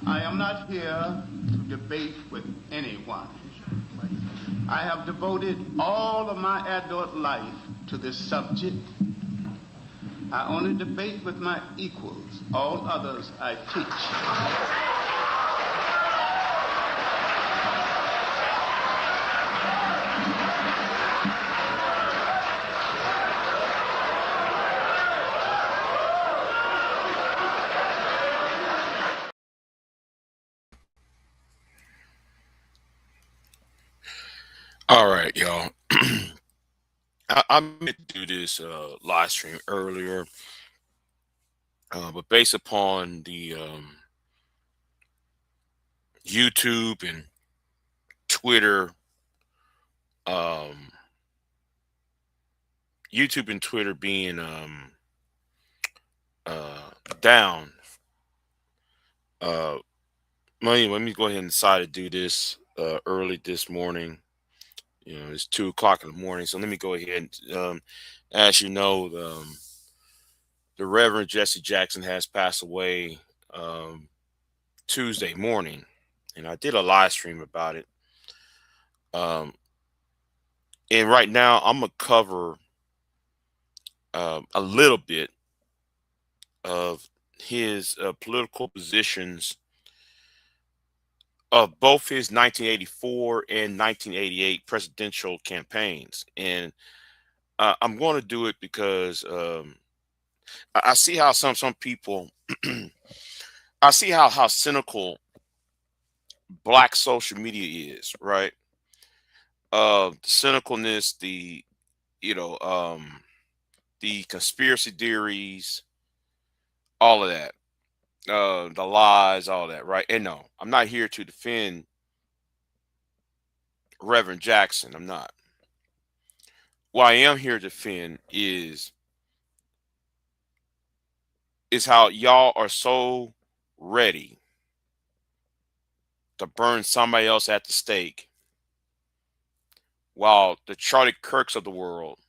I am not here to debate with anyone. I have devoted all of my adult life to this subject. I only debate with my equals. All others I teach. All right, y'all. I meant to do this live stream earlier, but based upon the YouTube and Twitter, um, YouTube and Twitter being down, uh, let me go ahead and decide to do this early this morning. You know, it's 2 o'clock in the morning, so let me go ahead and, as you know, the Reverend Jesse Jackson has passed away um, Tuesday morning, and I did a live stream about it. Um, and right now, I'm gonna cover a little bit of his political positions of both his 1984 and 1988 presidential campaigns, and I'm going to do it because I see how some people, I see how cynical black social media is, right? The cynicalness, you know, um, the conspiracy theories, all of that, the lies, all that, right? And no, I'm not here to defend Reverend Jackson. I'm not. What I am here to defend is how y'all are so ready to burn somebody else at the stake, while the Charlie Kirks of the world,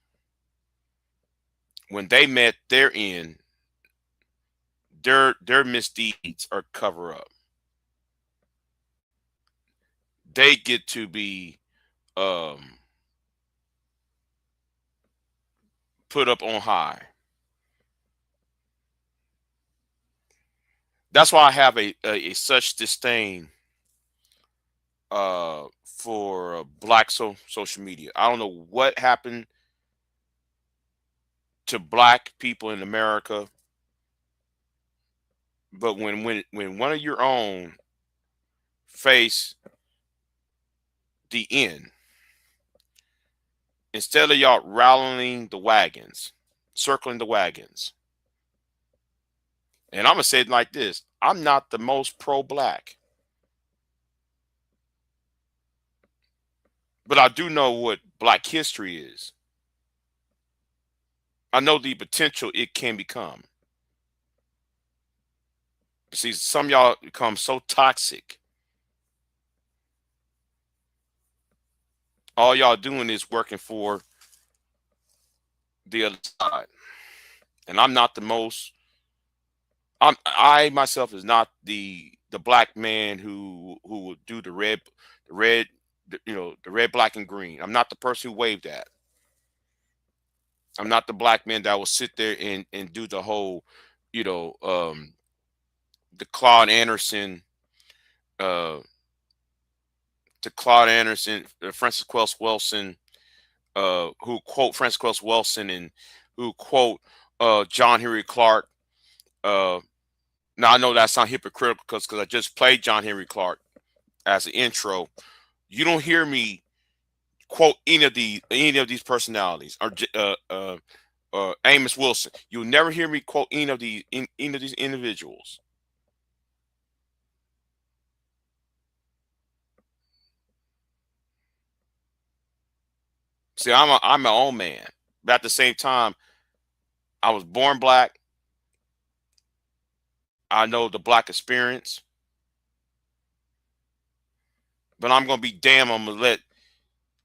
when they met their end, their misdeeds are cover up. They get to be um, put up on high. That's why I have a such disdain for black social media. I don't know what happened to black people in America, but when one of your own face the end, instead of y'all rallying the wagons, circling the wagons, and I'm gonna say it like this: I'm not the most pro-black, but I do know what black history is. I know the potential it can become. See, some of y'all become so toxic. All y'all doing is working for the other side. And I'm not the most. I myself is not the black man who will do the red, the red, black, and green. I'm not the person who waved at. I'm not the black man that will sit there and do the whole, you know, the Claude Anderson, uh, Francis Quells Wilson, who quote Francis Quells Wilson and who quote John Henry Clark. Uh, Now I know that sounds hypocritical because I just played John Henry Clark as an intro. You don't hear me quote any of these personalities or Amos Wilson. You'll never hear me quote any of these individuals. See, I'm my own man, but at the same time, I was born black. I know the black experience, but I'm gonna be damn. I'm gonna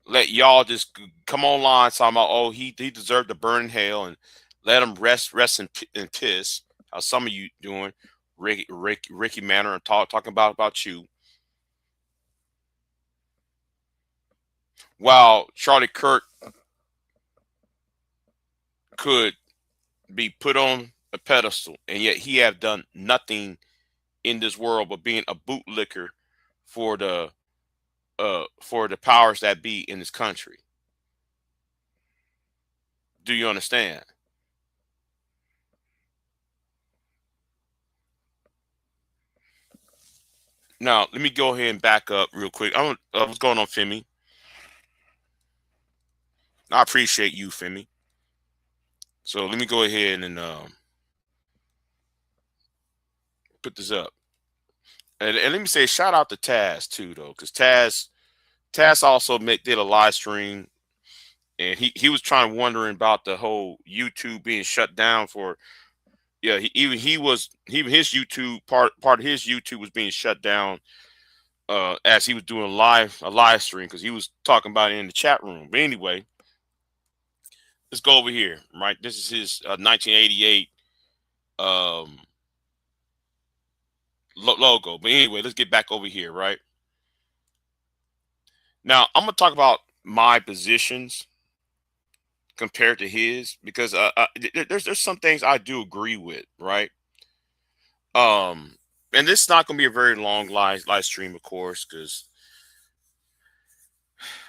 let y'all just come online talking about, oh, he deserved to burn in hell, and let him rest in piss. How some of you doing, Ricky Manor and talking about you, while Charlie Kirk could be put on a pedestal, and yet he have done nothing in this world but being a bootlicker for the powers that be in this country. Do you understand? Now, let me go ahead and back up real quick. What's going on, Femi? I appreciate you, Femi. So let me go ahead and put this up. And let me say shout out to Taz too, though, because Taz also did a live stream, and he was wondering about the whole YouTube being shut down for. Yeah, his YouTube part of his YouTube was being shut down as he was doing a live stream, because he was talking about it in the chat room. But anyway, let's go over here. Right, this is his 1988 logo. But anyway, let's get back over here. Right now, I'm gonna talk about my positions compared to his, because there's some things I do agree with. Right. And this is not going to be a very long live stream, of course, because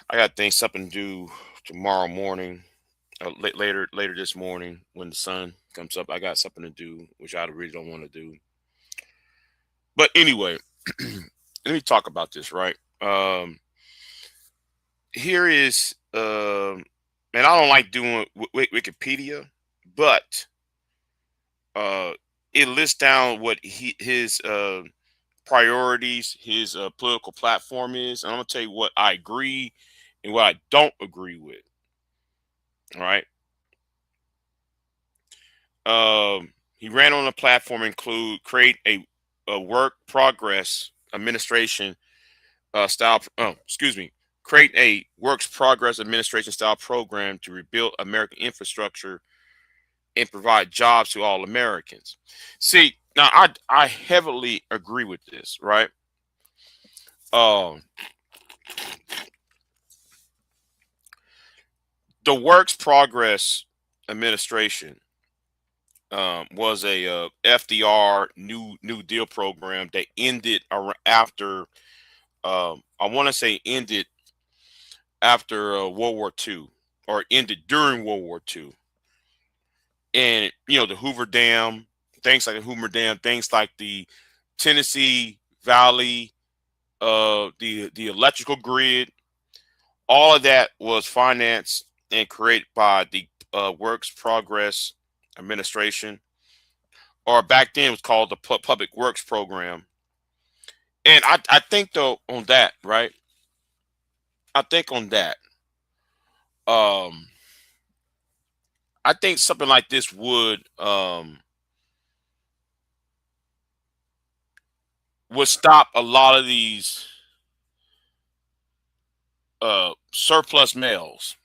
I got things something to do tomorrow morning, later this morning when the sun comes up. I got something to do, which I really don't want to do. But anyway, let me talk about this. Right. Here is, and I don't like doing Wikipedia, but it lists down what his priorities, his political platform is. And I'm gonna tell you what I agree and what I don't agree with. All right. He ran on a platform include create a work progress administration style. Oh, excuse me. Create a works progress administration style program to rebuild American infrastructure and provide jobs to all Americans. See, now I heavily agree with this, right? Um, the Works Progress Administration was a FDR New Deal program that ended after I want to say ended after World War II, or ended during World War II. And the Hoover Dam, things like the Hoover Dam, things like the Tennessee Valley, the electrical grid, all of that was financed and created by the Works Progress Administration, or back then it was called the Public Works Program. And I think though on that, right? I think on that, um, I think something like this would stop a lot of these surplus males.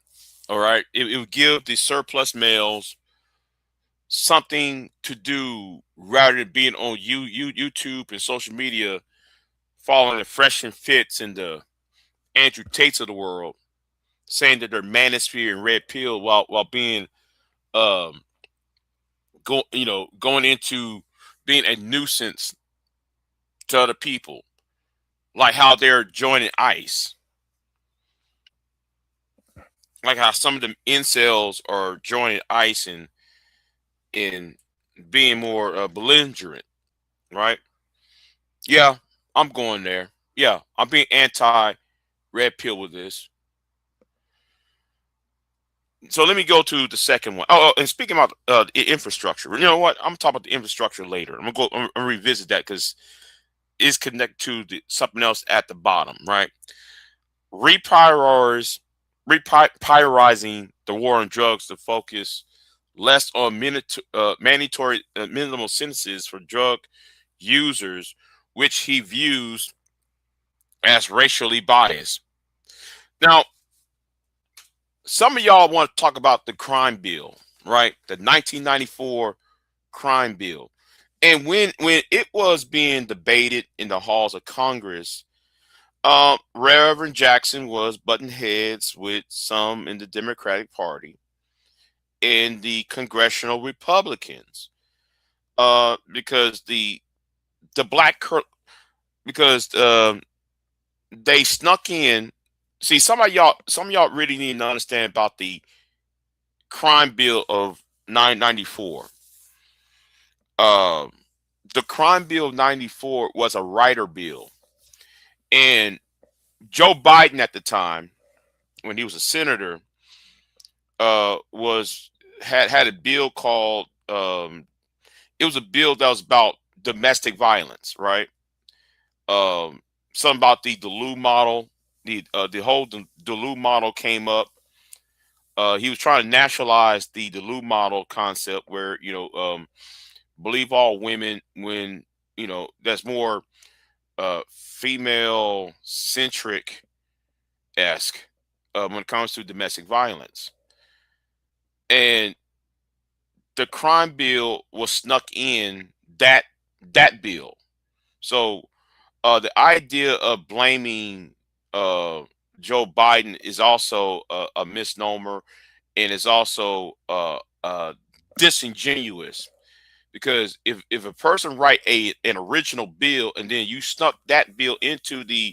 All right, it would give the surplus males something to do rather than being on YouTube and social media, following the Fresh and Fits and the Andrew Tates of the world, saying that they're manosphere and red pill, while being um going into being a nuisance to other people, like how they're joining ICE, like how some of them incels are joining ICE and being more belligerent, right? Yeah, I'm going there. Yeah, I'm being anti red pill with this. So let me go to the second one. And speaking about infrastructure, you know what? I'm talking about the infrastructure later. I'm gonna revisit that because it's connected to something else at the bottom, right? Reprioritize, Reprioritizing the war on drugs to focus less on mandatory minimal sentences for drug users, which he views as racially biased. Now, some of y'all want to talk about the crime bill, right? The 1994 crime bill. And when it was being debated in the halls of Congress, Reverend Jackson was butting heads with some in the Democratic Party and the congressional Republicans, because the because they snuck in. See, some of y'all really need to understand about the crime bill of 994. Um, the crime bill of 94 was a rider bill, and Joe Biden at the time, when he was a senator, was had a bill called it was a bill that was about domestic violence, right? Um, Something about the Duluth model. The whole Duluth model came up. He was trying to nationalize the Duluth model concept, where believe all women, when that's more female centric esque when it comes to domestic violence. And the crime bill was snuck in that bill. So the idea of blaming uh, Joe Biden is also a misnomer, and is also disingenuous, because if a person write an original bill and then you snuck that bill into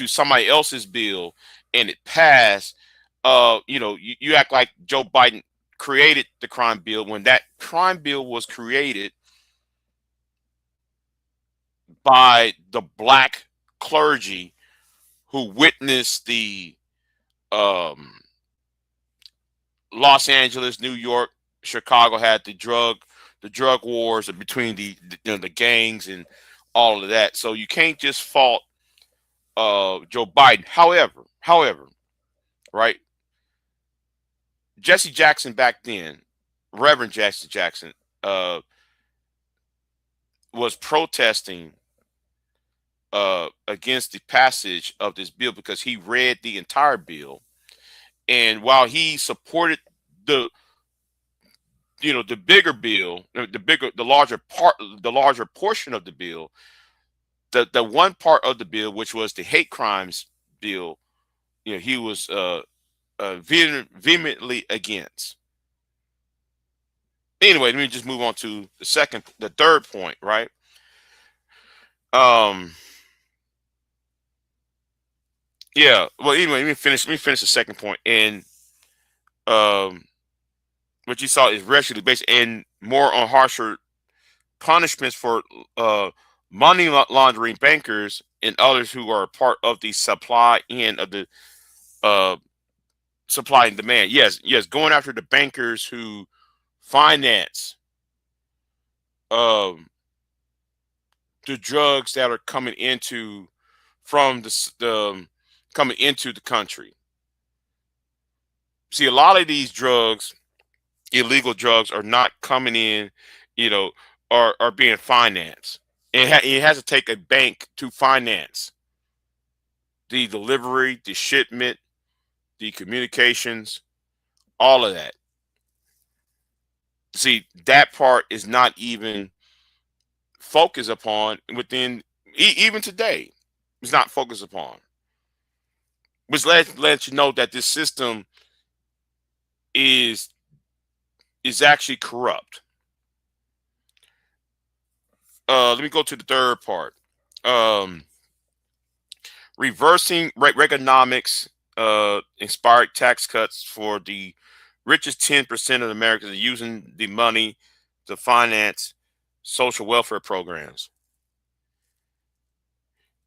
somebody else's bill and it passed, you act like Joe Biden created the crime bill, when that crime bill was created by the black clergy who witnessed the um, Los Angeles, New York, Chicago had the drug wars between the gangs and all of that. So you can't just fault Joe Biden. However, right? Jesse Jackson back then, Reverend Jesse Jackson, uh, was protesting against the passage of this bill because he read the entire bill, and while he supported the the bigger bill, the larger portion of the bill, the one part of the bill which was the hate crimes bill, he was vehemently against. Anyway, let me just move on to the third point, right? Um, yeah. Well, anyway, let me finish the second point. And um, what you saw is racially based and more on harsher punishments for uh money laundering bankers and others who are part of the supply end of the uh supply and demand. Yes, going after the bankers who finance um the drugs that are coming into from coming into the country. See, a lot of these drugs, illegal drugs, are not coming in, you know, are being financed. It has to take a bank to finance the delivery, the shipment, the communications, all of that. See, that part is not even focused upon within even today. It's not focused upon, which lets you know that this system is is actually corrupt. Let me go to the third part. Um, Reversing Reaganomics inspired tax cuts for the richest 10% of Americans, using the money to finance social welfare programs.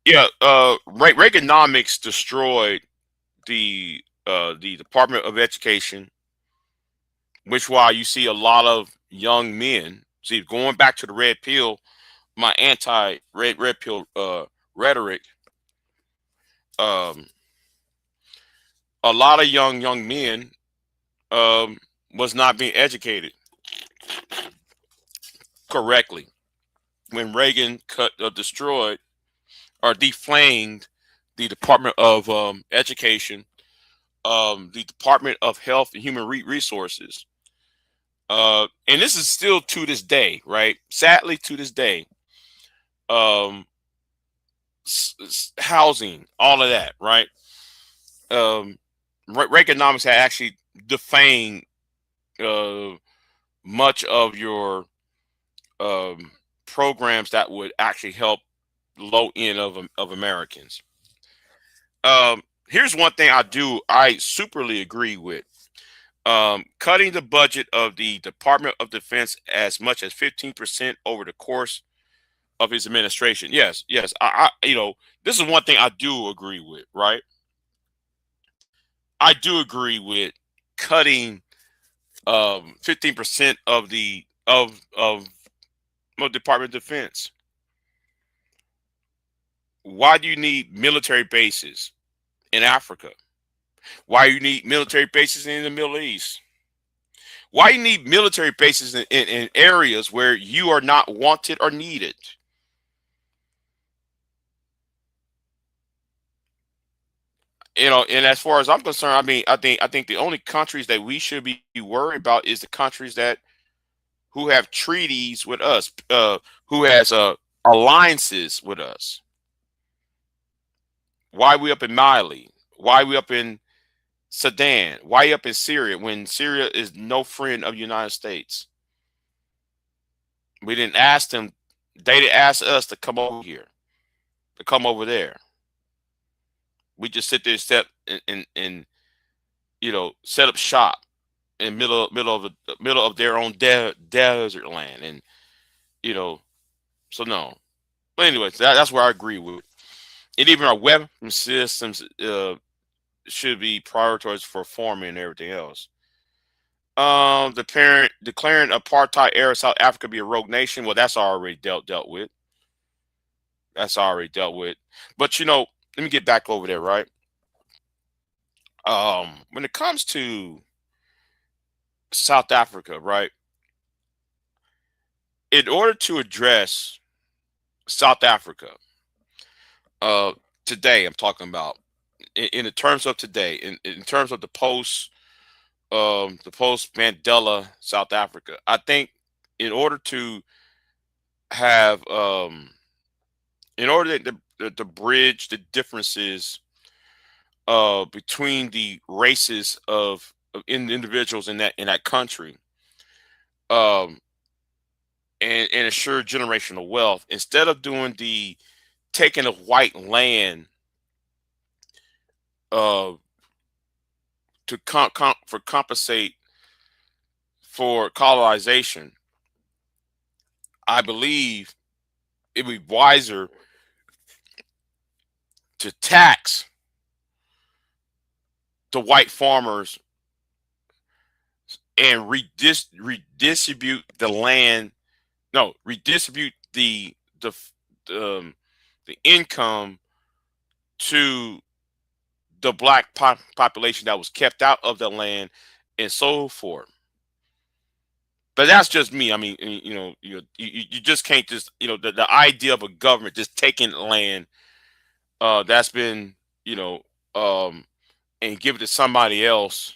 Yeah, Reaganomics destroyed the Department of Education, which why you see a lot of young men. See, going back to the red pill, my anti red pill rhetoric. Um, a lot of young men um, was not being educated correctly when Reagan destroyed or deflamed the Department of Education, the Department of Health and Human Resources. And this is still to this day, right? Sadly, to this day, um, housing, all of that, right? Um, Reaganomics had actually defamed uh, much of your um, programs that would actually help low end of Americans. Here's one thing I superly agree with. Cutting the budget of the Department of Defense as much as 15% over the course of his administration. Yes, yes. This is one thing I do agree with, right? I do agree with cutting 15% of the Department of Defense. Why do you need military bases in Africa? Why you need military bases in the Middle East? Why you need military bases in areas where you are not wanted or needed? And as far as I'm concerned, I mean, I think the only countries that we should be worried about is the countries that who have treaties with us, who has alliances with us. Why we up in Mali? Why we up in Sudan? Why up in Syria when Syria is no friend of the United States? We didn't ask them. They didn't ask us to come over here, to come over there. We just sit there and set up shop in middle of their own desert land, and you know, so no. But anyways, that's where I agree with. And even our weapon systems should be prioritized for farming and everything else. The parent declaring apartheid era South Africa be a rogue nation. Well, that's already dealt with. That's already dealt with. But let me get back over there, right? When it comes to South Africa, right? In order to address South Africa, uh, today I'm talking about in the terms of today, in terms of the post Mandela South Africa, I think in order to have in order to bridge the differences between the races of individuals in that country, um, and ensure generational wealth, instead of doing the taking of white land uh, to compensate for colonization, I believe it would be wiser to tax the white farmers and redistribute the land. No, redistribute um, the income to the black population that was kept out of the land and so forth. But that's just me. I mean, you just can't just the idea of a government just taking land that's been you know um, and give it to somebody else.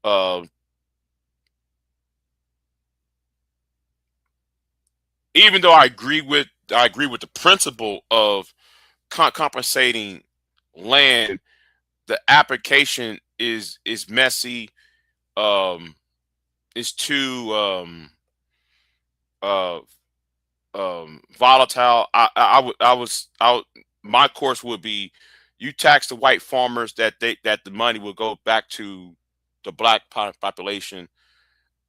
Uh, Even though I agree with the principle of compensating land, the application is messy. Um, it's too uh, volatile. I would my course would be you tax the white farmers that the money will go back to the black population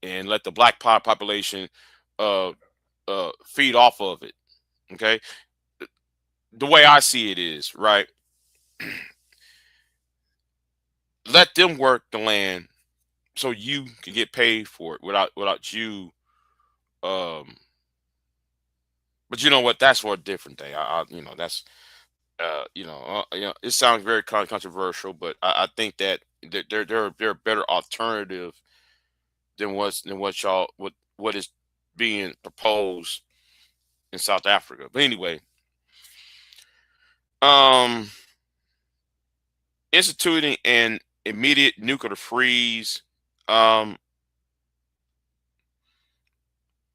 and let the black population uh, feed off of it. Okay, the way I see it is right. Let them work the land so you can get paid for it without you. Um, but you know what? That's for a different day. That's it sounds very controversial, but I think that they're a better alternative than what is being proposed in South Africa. But anyway, um, instituting an immediate nuclear freeze. Um,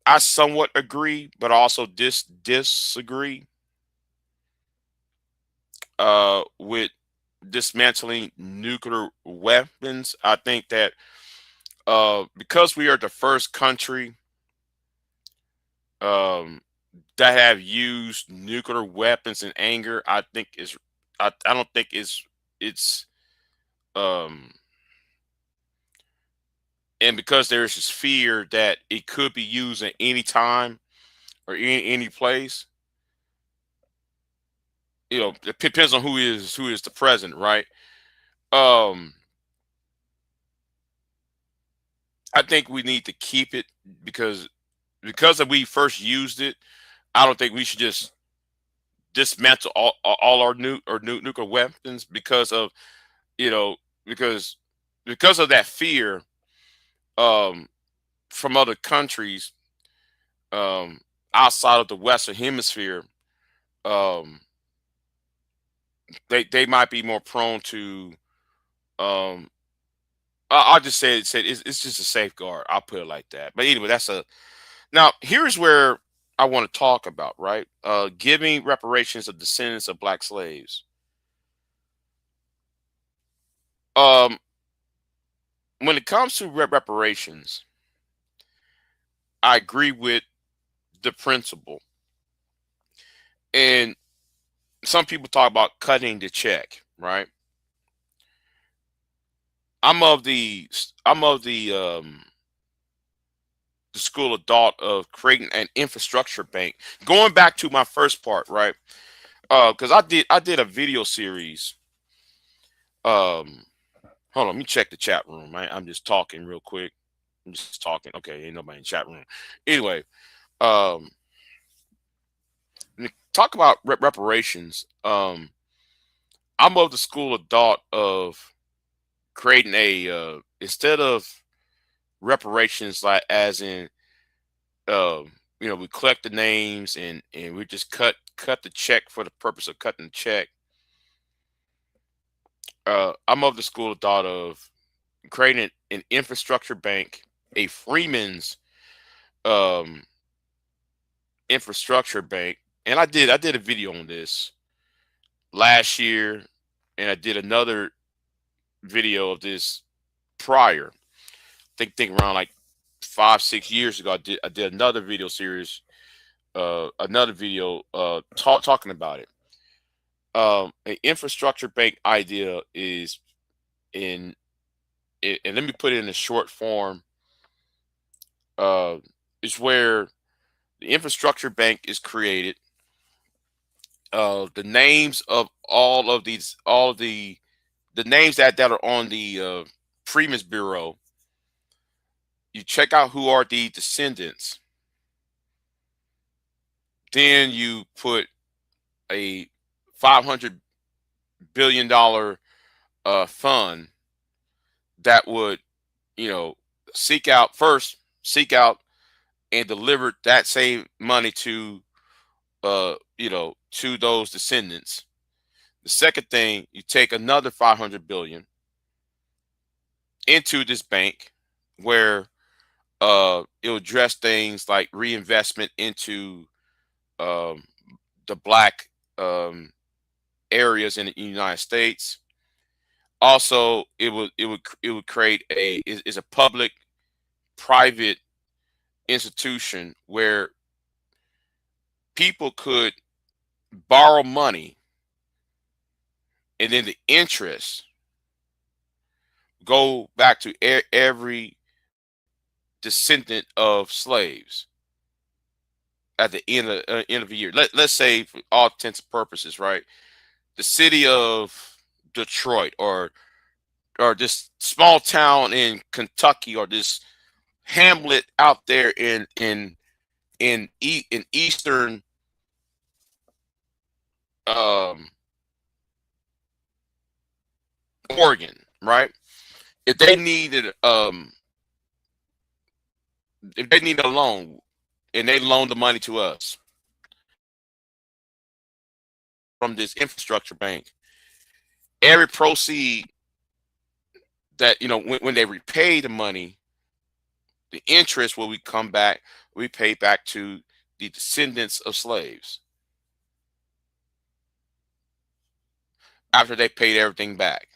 I somewhat agree, but also disagree with dismantling nuclear weapons. I think that because we are the first country um, that have used nuclear weapons in anger, I don't think it's um, and because there's this fear that it could be used at any time or any place. It depends on who is the president, right? Um, I think we need to keep it because we first used it. I don't think we should just dismantle all our nuclear weapons because of you know because because of that fear um, from other countries um, outside of the Western Hemisphere. Um, they might be more prone to. Um, I'll just say it's just a safeguard. I'll put it like that. But anyway, that's a now. Here's where I want to talk about, right? Giving reparations of descendants of black slaves. Um, when it comes to reparations, I agree with the principle. And some people talk about cutting the check, right? I'm of the I'm of the school of thought of creating an infrastructure bank. Going back to my first part, right? Because I did a video series. Um, hold on, let me check the chat room. I'm just talking real quick. I'm just talking. Okay, ain't nobody in the chat room. Anyway, um, talk about reparations. I'm of the school of thought of creating a instead of reparations, like as in we collect the names and we just cut the check for the purpose of cutting the check. I'm of the school of thought of creating an infrastructure bank, a Freeman's um, infrastructure bank, and I did a video on this last year, and I did another video of this prior. Think around like 5 6 years ago. I did another video series, another video talking about it. An infrastructure bank idea is in and let me put it in a short form. Uh, is where the infrastructure bank is created. The names of all of the names that are on the Freeman's Bureau. You check out who are the descendants. Then you put a $500 billion fund that would, you know, seek out and deliver that same money to, to those descendants. The second thing, you take another 500 billion into this bank where it'll address things like reinvestment into um, the black um, areas in the United States. Also, it would create is a public private institution where people could borrow money and then the interest go back to every descendant of slaves at the end of the year. Let's say for all intents and purposes, right? The city of Detroit or this small town in Kentucky or this hamlet out there in eastern um, Oregon, right? If they needed if they need a loan and they loan the money to us from this infrastructure bank, every proceed that when they repay the money, the interest will come back we pay back to the descendants of slaves after they paid everything back.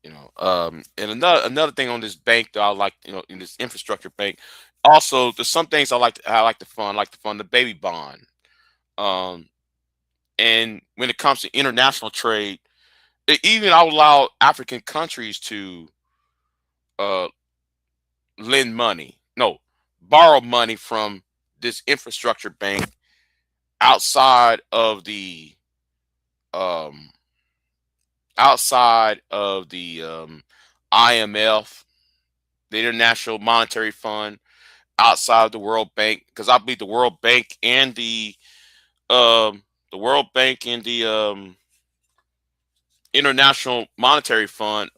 And another thing on this bank that I like, in this infrastructure bank, also there's some things I like to fund the baby bond. Um, and when it comes to international trade, even I would allow African countries to uh lend money, no, borrow money from this infrastructure bank outside of the um IMF, the International Monetary Fund, outside of the World Bank, because I believe the World Bank and the International Monetary Fund,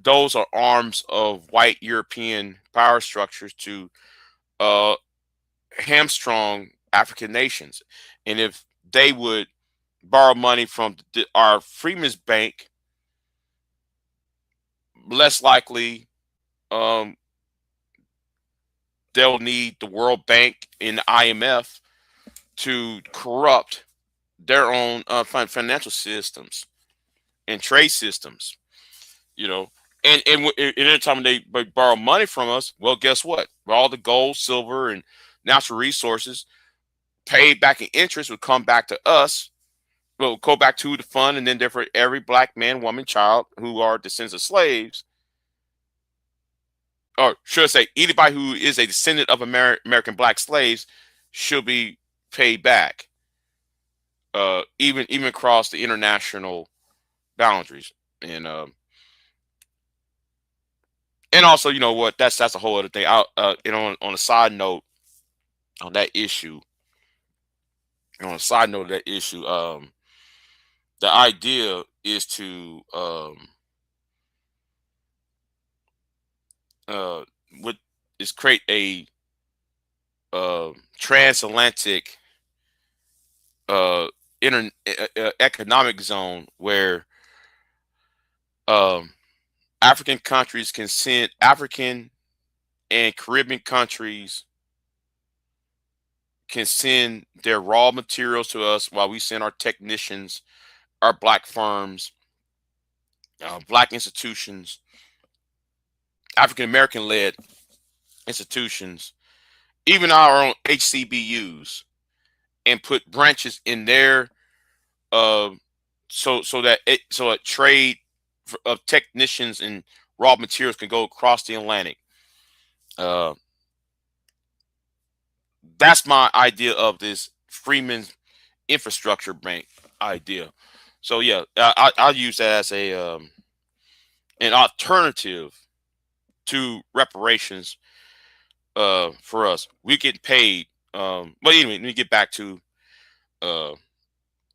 those are arms of white European power structures to uh, hamstrung African nations. And if they would borrow money from our Freeman's Bank, less likely um, they'll need the World Bank and the IMF to corrupt their own financial systems and trade systems. You know, and anytime they borrow money from us, well, guess what? All the gold, silver, and natural resources paid back in interest would come back to us. Will go back to the fund, and then therefore every black man, woman, child who are descendants of slaves, or should I say, anybody who is a descendant of American black slaves, should be paid back, even across the international boundaries. And also, you know what? That's a whole other thing. On a side note on that issue, the idea is to uh, what is create a transatlantic uh, economic zone where um, African countries can send African and Caribbean countries can send their raw materials to us while we send our technicians, our black firms, black institutions, African American led institutions, even our own HCBUs, and put branches in there, uh, so a trade of technicians and raw materials can go across the Atlantic. Uh, that's my idea of this Freeman's infrastructure bank idea. So yeah, I'll use that as an alternative to reparations for us. We get paid. But anyway, let me get back to uh,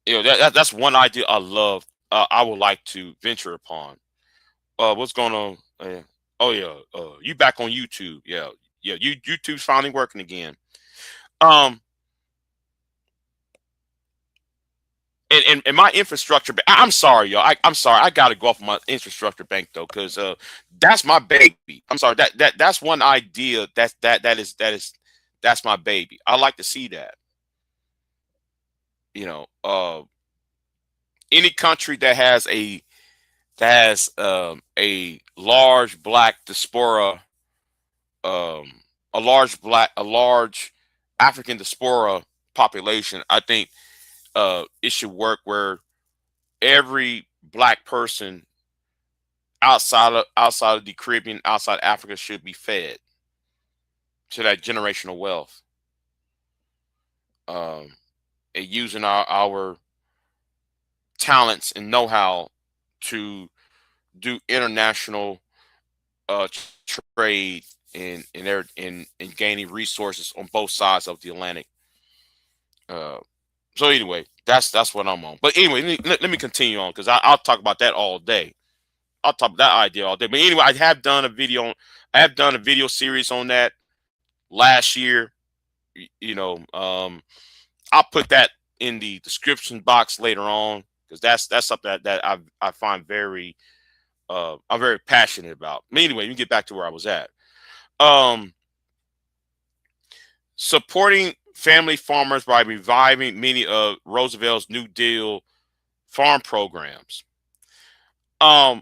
that's one idea I love. I would like to venture upon. What's going on? Oh yeah, you back on YouTube? Yeah, yeah. YouTube's finally working again. Um, and my infrastructure. I'm sorry, y'all. I'm sorry. I gotta go off my infrastructure bank though, because that's my baby. I'm sorry. That's one idea. That's my baby. I like to see that. You know, any country that has a large black diaspora, um, a large African diaspora population, I think it should work where every black person outside of the Caribbean, outside Africa, should be fed to that generational wealth, um, and using our talents and know-how to do international uh, trade and gaining resources on both sides of the Atlantic. Uh, so anyway, that's what I'm on. But anyway, let me continue on, because I'll talk about that all day. I'll talk about that idea all day. But anyway, I have done a video series on that last year. You know, I'll put that in the description box later on, because that's something that I find I'm very passionate about. But anyway, let me get back to where I was at. Um, supporting family farmers by reviving many of Roosevelt's New Deal farm programs. Um,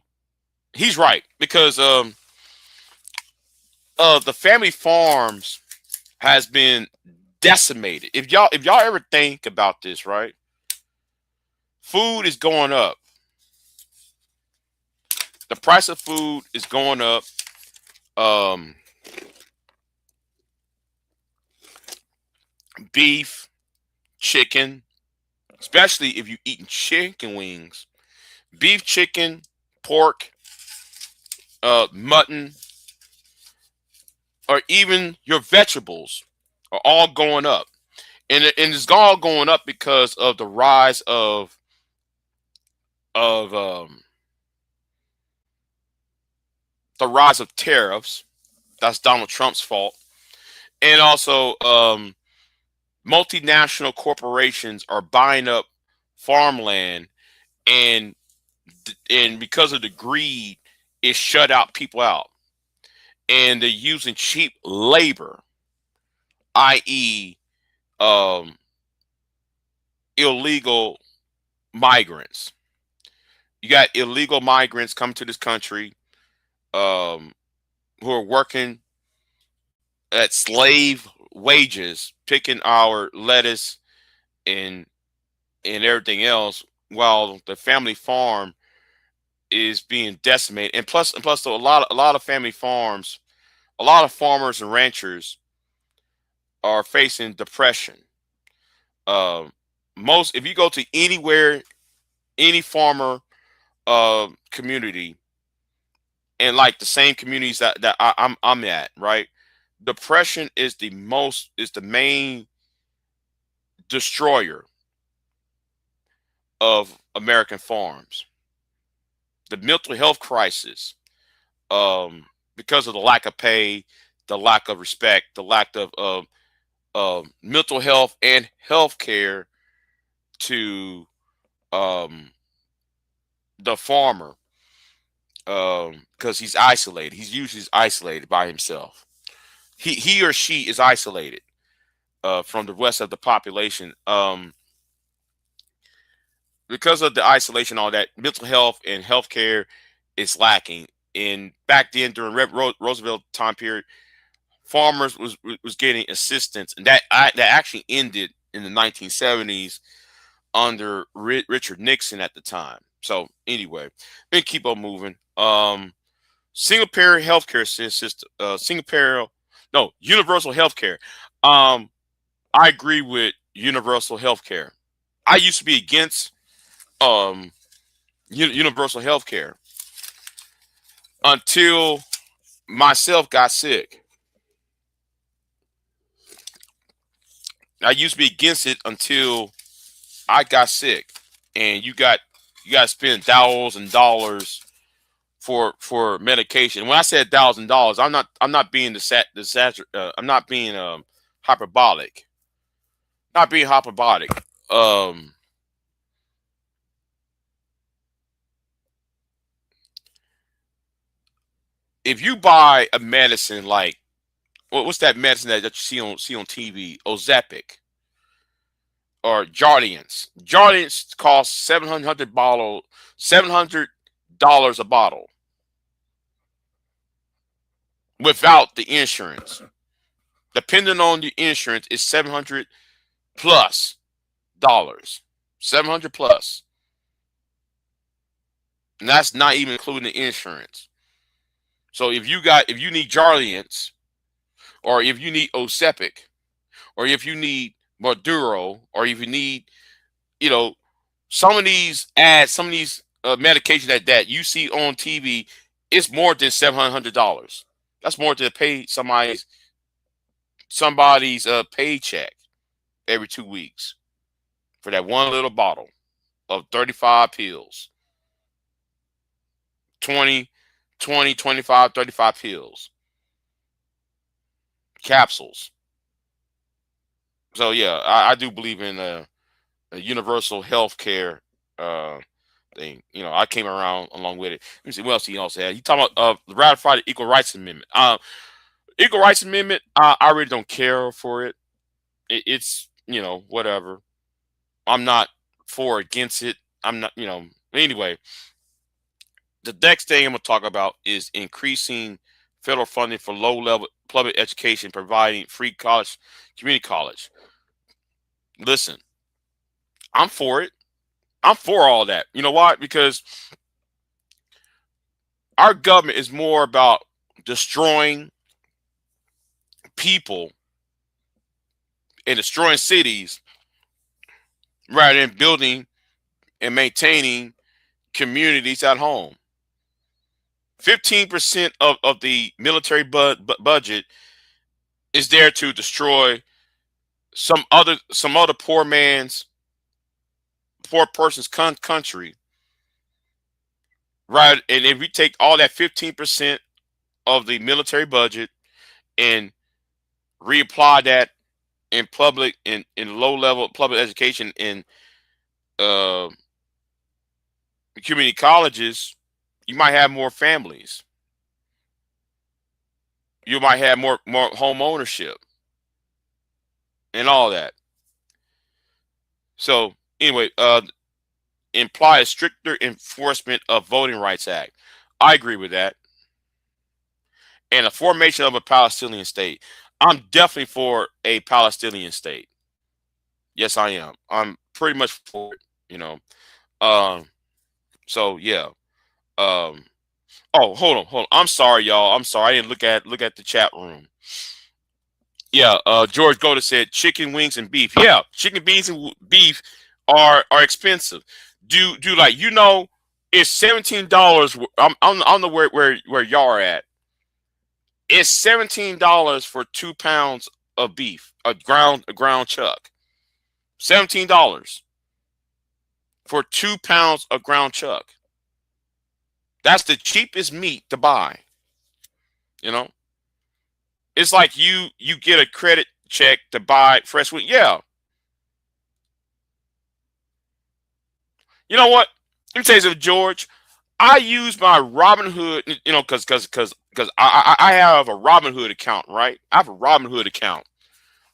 he's right because the family farms has been decimated. If y'all ever think about this, right? Food is going up. The price of food is going up. Um, beef, chicken, especially if you're eating chicken wings, beef, chicken, pork, mutton, or even your vegetables are all going up. And it's all going up because of the rise of the rise of tariffs. That's Donald Trump's fault. And also multinational corporations are buying up farmland, and and because of the greed, it shut out people out. And they're using cheap labor, i.e., um, illegal migrants. You got illegal migrants coming to this country, um, who are working at slave wages, picking our lettuce and everything else, while the family farm is being decimated. And plus, a lot of family farms, a lot of farmers and ranchers are facing depression. Um, most, if you go to anywhere, any farmer community, and like the same communities that I'm at, right? Depression is the main destroyer of American farms. The mental health crisis, because of the lack of pay, the lack of respect, the lack of mental health and health care to um, the farmer, because he's isolated. He's usually isolated by himself. He or she is isolated from the rest of the population. Because of the isolation, all that mental health and healthcare is lacking. And back then, during Roosevelt time period, farmers was getting assistance, and that actually ended in the 1970s under Richard Nixon at the time. So anyway, we keep on moving. Single payer healthcare system, no, universal healthcare. Um, I agree with universal healthcare. I used to be against um universal health care until myself got sick. I used to be against it until I got sick, and you got to spend thousands and dollars for medication. When I said $1,000, I'm not being I'm not being hyperbolic. Not being hyperbolic. Um, if you buy a medicine like, what's that medicine that you see on TV? Ozempic or Jardiance. Jardiance costs $700 a bottle without the insurance. Depending on the insurance, it's 700 plus dollars. 700 plus. And that's not even including the insurance. So if you need Jardiance, or if you need Ozempic, or if you need Maduro, or if you need, you know, some of these ads, some of these medications that you see on TV, it's more than $700. That's more to pay somebody's paycheck every 2 weeks for that one little bottle of 35 pills, 20, 20, 25, 35 pills, capsules. So yeah, I do believe in a universal health care uh, thing. I came around along with it. Let me see what else he also had. He talking about ratify the Equal Rights Amendment. Equal Rights Amendment, I really don't care for it. It's, whatever. I'm not for or against it. I'm not, anyway. The next thing I'm going to talk about is increasing federal funding for low level public education, providing free college, community college. Listen, I'm for it. I'm for all that. You know why? Because our government is more about destroying people and destroying cities rather than building and maintaining communities at home. 15% of the military budget is there to destroy some other poor person's country, right? And if we take all that 15% of the military budget and reapply that in public in low level public education in uh, community colleges, you might have more families. You might have more home ownership and all that. So anyway, imply a stricter enforcement of Voting Rights Act. I agree with that. And the formation of a Palestinian state. I'm definitely for a Palestinian state. Yes, I am. I'm pretty much for it. Um. So yeah. Um. Oh, hold on. I'm sorry, y'all. I'm sorry. I didn't look at the chat room. Yeah. George Golden said chicken wings and beef. Yeah, chicken beans and beef are expensive. Do like it's $17. I'm the where y'all are at. It's $17 for 2 pounds of beef, a ground chuck. $17 for 2 pounds of ground chuck. That's the cheapest meat to buy. You know, it's like you get a credit check to buy fresh meat. Yeah, you know what? Let me tell you something, George. I use my Robinhood, because I have a Robinhood account, right? I have a Robinhood account.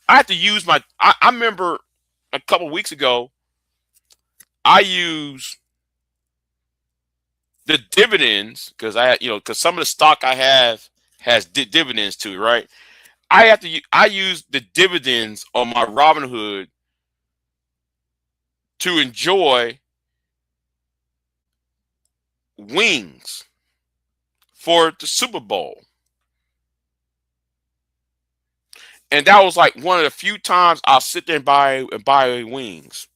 I have to use my. I remember a couple weeks ago, I use the dividends because because some of the stock I have has dividends to it, right? I use the dividends on my Robinhood to enjoy wings for the Super Bowl. And that was like one of the few times I'll sit there and buy wings.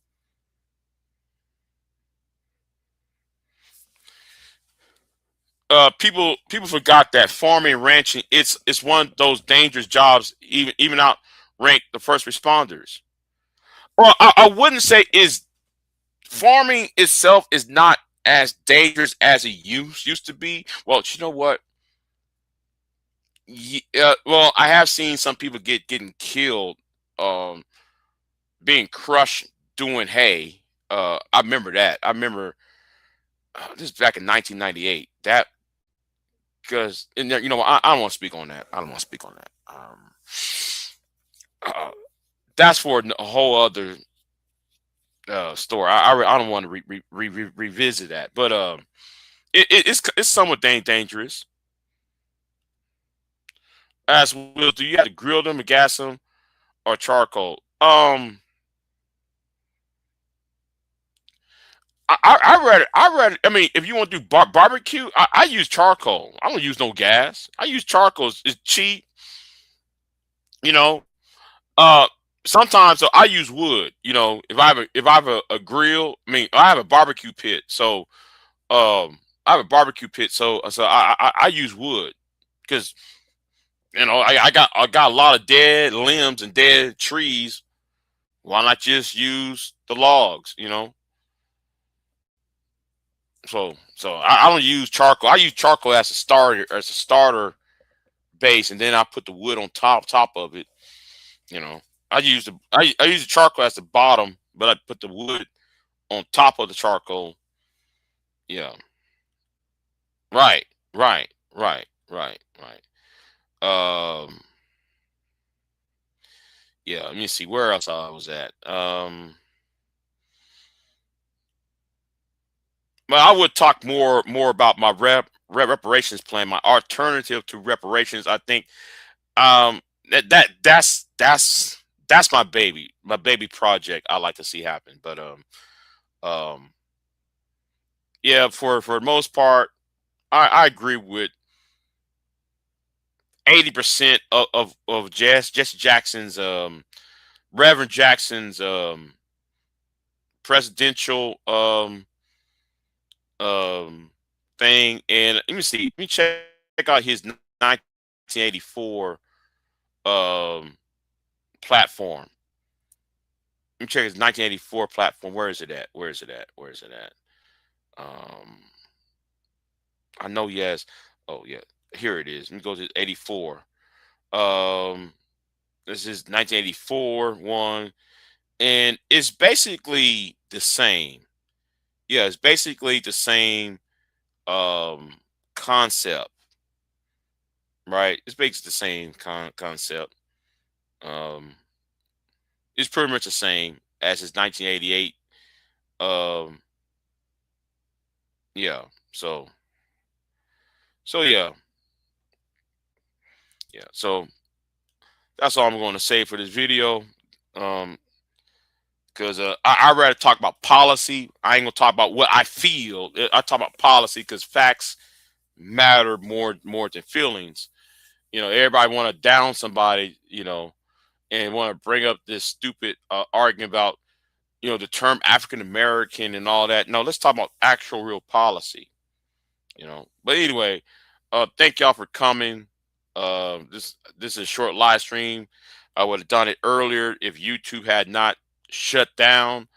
People forgot that farming and ranching it's one of those dangerous jobs, even outrank the first responders. Well, I wouldn't say is farming itself is not as dangerous as it used to be. Well, you know what? Well, I have seen some people getting killed, um, being crushed doing hay. I remember that. I remember this is back in 1998. That because I don't want to speak on that. I don't want to speak on that. Uh, that's for a whole other story. I don't want to revisit that, but it's somewhat dangerous. As well, do you have to grill them, and gas them, or charcoal? I mean, if you want to do barbecue, I use charcoal. I don't use no gas. I use charcoal. It's cheap. You know. Uh, Sometimes so I use wood. If I have a grill, I mean, I have a barbecue pit. So I have a barbecue pit. So I use wood because I got a lot of dead limbs and dead trees. Why not just use the logs? So I don't use charcoal. I use charcoal as a starter base, and then I put the wood on top of it. You know, I use the charcoal as the bottom, but I put the wood on top of the charcoal. Yeah, right, right, right, right, right. Um, Yeah, let me see where else I was at. Well, I would talk more about my reparations plan, my alternative to reparations. I think that's my baby project. I like to see happen. But um, yeah, for the most part, I agree with 80% of Jesse Jackson's Reverend Jackson's presidential um thing. And let me see, let me check out his 1984 platform. Let me check his 1984 platform. Where is it at? Where is it at? Where is it at? Um, I know he has. Oh yeah, here it is. Let me go to 84. Um, this is 1984 one, and it's basically the same. Yeah, it's basically the same um concept, right? It's basically the same concept. Um, it's pretty much the same as his 1988. Um, yeah. So yeah, yeah. So that's all I'm going to say for this video. Um, because I rather talk about policy. I ain't gonna talk about what I feel. I talk about policy because facts matter more than feelings. Everybody want to down somebody, and want to bring up this stupid argument about the term African American and all that. No, let's talk about actual real policy. But anyway, thank y'all for coming. This is a short live stream. I would have done it earlier if YouTube had not shut down.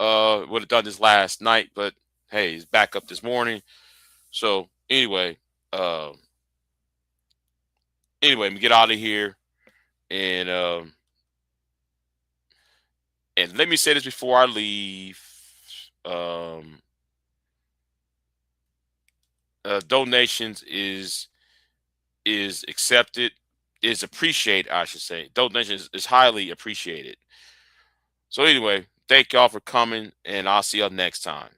Would have done this last night, but hey, it's back up this morning. So uh, let me get out of here, and let me say this before I leave. Donations is accepted, is appreciated, I should say. Donations is highly appreciated. So anyway, thank y'all for coming, and I'll see y'all next time.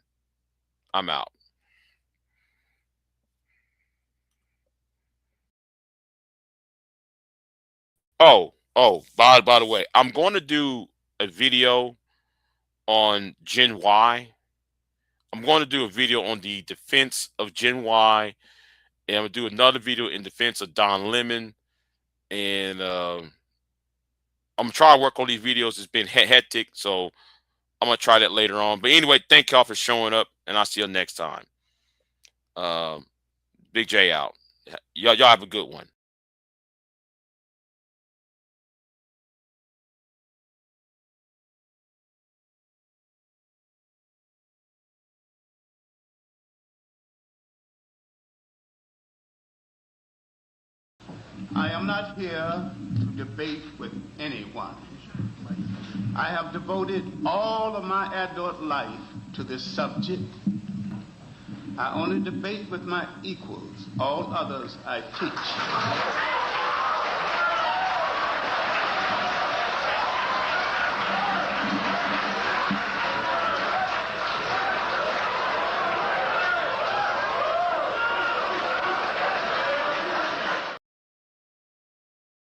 I'm out. By the way, I'm going to do a video on Gen Y. I'm going to do a video on the defense of Gen Y, and I'm going to do another video in defense of Don Lemon. And I'm going to try to work on these videos. It's been hectic, so I'm going to try that later on. But anyway, thank y'all for showing up, and I'll see you next time. Big J out. Y'all have a good one. I am not here to debate with anyone. I have devoted all of my adult life to this subject. I only debate with my equals. All others I teach.